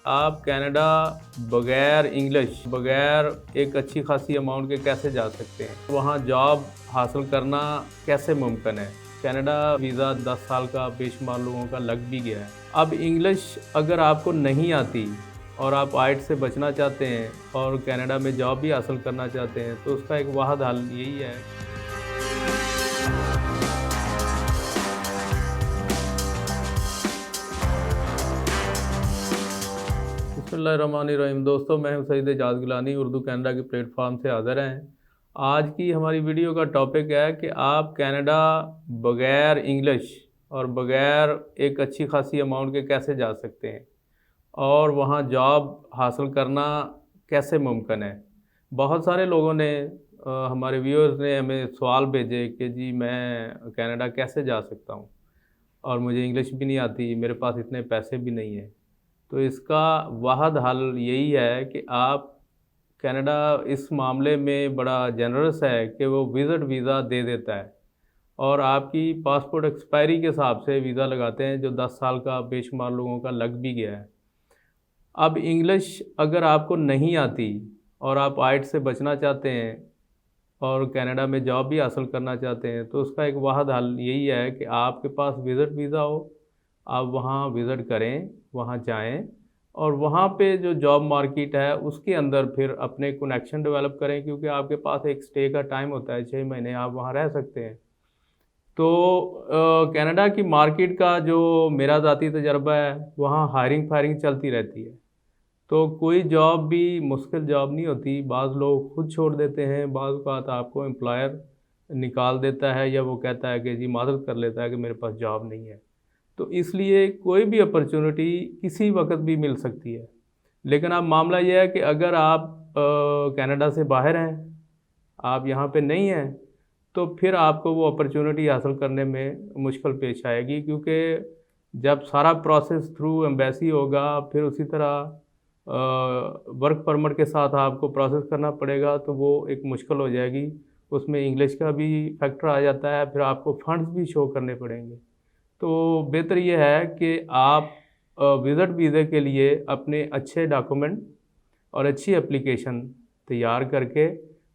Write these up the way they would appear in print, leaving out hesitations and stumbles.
आप कनाडा बगैर इंग्लिश, बगैर एक अच्छी खासी अमाउंट के कैसे जा सकते हैं? वहाँ जॉब हासिल करना कैसे मुमकिन है? कनाडा वीज़ा 10 साल का बेशुमार लोगों का लग भी गया है। अब इंग्लिश अगर आपको नहीं आती और आप आइल्ट्स से बचना चाहते हैं और कनाडा में जॉब भी हासिल करना चाहते हैं, तो उसका एक वाहिद हल यही है। बिस्मिल्लाहिर्रहमानिर्रहीम। दोस्तों, मैं हूं सईद एजाज गिलानी, उर्दू कनाडा के प्लेटफॉर्म से हाज़िर हैं। आज की हमारी वीडियो का टॉपिक है कि आप कनाडा बगैर इंग्लिश और बगैर एक अच्छी खासी अमाउंट के कैसे जा सकते हैं और वहाँ जॉब हासिल करना कैसे मुमकिन है। बहुत सारे लोगों ने हमारे व्यूअर्स ने हमें सवाल भेजे कि जी मैं कनाडा कैसे जा सकता हूँ और मुझे इंग्लिश भी नहीं आती, मेरे पास इतने पैसे भी नहीं हैं। तो इसका वाहिद हल यही है कि आप कनाडा इस मामले में बड़ा जनरस है कि वो विज़िट वीज़ा दे देता है और आपकी पासपोर्ट एक्सपायरी के हिसाब से वीज़ा लगाते हैं, जो 10 साल का बेशुमार लोगों का लग भी गया है। अब इंग्लिश अगर आपको नहीं आती और आप आइल्ट्स से बचना चाहते हैं और कनाडा में जॉब भी हासिल करना चाहते हैं, तो उसका एक वाहिद हल यही है कि आपके पास विज़िट वीज़ा हो, आप वहाँ विज़िट करें, वहाँ जाएँ और वहाँ पे जो जॉब मार्केट है उसके अंदर फिर अपने कनेक्शन डेवलप करें, क्योंकि आपके पास एक स्टे का टाइम होता है, 6 महीने आप वहाँ रह सकते हैं। तो कनाडा की मार्केट का जो मेरा ज़ाती तजर्बा है, वहाँ हायरिंग फायरिंग चलती रहती है। तो कोई जॉब भी मुश्किल जॉब नहीं होती, बाज़ लोग खुद छोड़ देते हैं, बाज़ औक़ात आपको एम्प्लॉयर निकाल देता है या वो कहता है कि जी माज़रत कर लेता है कि मेरे पास जॉब नहीं है। तो इसलिए कोई भी अपॉर्चुनिटी किसी वक़्त भी मिल सकती है। लेकिन अब मामला ये है कि अगर आप कनाडा से बाहर हैं, आप यहाँ पे नहीं हैं, तो फिर आपको वो अपॉर्चुनिटी हासिल करने में मुश्किल पेश आएगी, क्योंकि जब सारा प्रोसेस थ्रू एम्बेसी होगा, फिर उसी तरह वर्क परमिट के साथ आपको प्रोसेस करना पड़ेगा, तो वो एक मुश्किल हो जाएगी। उसमें इंग्लिश का भी फैक्टर आ जाता है, फिर आपको फंड्स भी शो करने पड़ेंगे। तो बेहतर ये है कि आप विज़िट वीज़े के लिए अपने अच्छे डॉक्यूमेंट और अच्छी एप्लीकेशन तैयार करके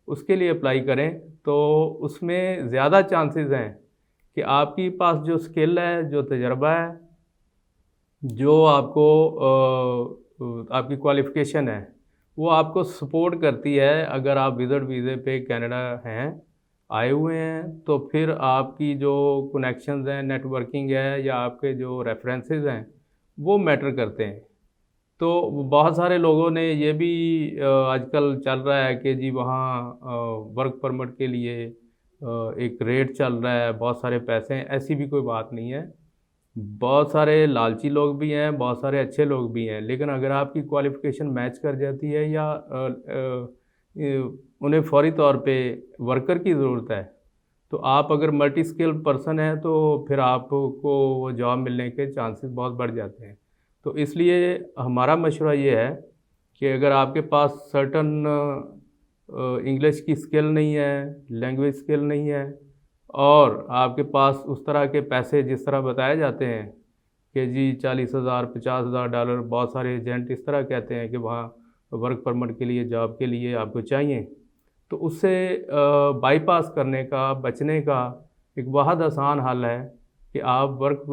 उसके लिए अप्लाई करें, तो उसमें ज़्यादा चांसेस हैं कि आपके पास जो स्किल है, जो तजर्बा है, जो आपको आपकी क्वालिफ़िकेशन है, वो आपको सपोर्ट करती है। अगर आप विज़िट वीज़े पे कनाडा हैं, आए हुए हैं, तो फिर आपकी जो कनेक्शंस हैं, नेटवर्किंग है या आपके जो रेफ़रेंसेस हैं, वो मैटर करते हैं। तो बहुत सारे लोगों ने ये भी आजकल चल रहा है कि जी वहाँ वर्क परमिट के लिए एक रेट चल रहा है, बहुत सारे पैसे हैं, ऐसी भी कोई बात नहीं है। बहुत सारे लालची लोग भी हैं, बहुत सारे अच्छे लोग भी हैं, लेकिन अगर आपकी क्वालिफ़िकेशन मैच कर जाती है या उन्हें फ़ौरी तौर पे वर्कर की ज़रूरत है, तो आप अगर मल्टी स्किल पर्सन हैं, तो फिर आपको वो जॉब मिलने के चांसेस बहुत बढ़ जाते हैं। तो इसलिए हमारा मशवरा ये है कि अगर आपके पास सर्टेन इंग्लिश की स्किल नहीं है, लैंग्वेज स्किल नहीं है और आपके पास उस तरह के पैसे जिस तरह बताए जाते हैं कि जी 40,000 $50,000 बहुत सारे एजेंट इस तरह कहते हैं कि वहाँ वर्क परमिट के लिए, जॉब के लिए आपको चाहिए, तो उससे बाईपास करने का, बचने का एक बहुत आसान हल है कि आप वर्क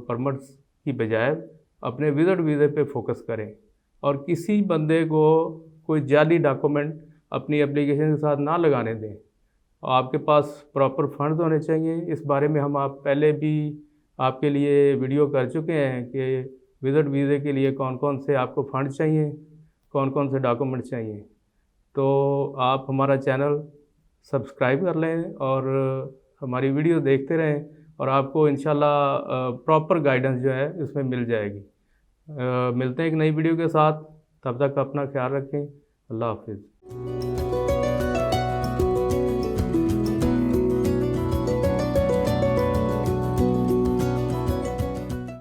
परमिट्स की बजाय अपने विज़िट वीज़े पे फ़ोकस करें और किसी बंदे को कोई जाली डॉक्यूमेंट अपनी एप्लीकेशन के साथ ना लगाने दें। आपके पास प्रॉपर फंड्स होने चाहिए। इस बारे में हम आप पहले भी आपके लिए वीडियो कर चुके हैं कि विज़िट वीज़े के लिए कौन-कौन से आपको फंड चाहिए, कौन-कौन से डॉक्यूमेंट चाहिए। तो आप हमारा चैनल सब्सक्राइब कर लें और हमारी वीडियो देखते रहें और आपको इंशाल्लाह प्रॉपर गाइडेंस जो है इसमें मिल जाएगी। मिलते हैं एक नई वीडियो के साथ, तब तक अपना ख्याल रखें। अल्लाह हाफ़िज़।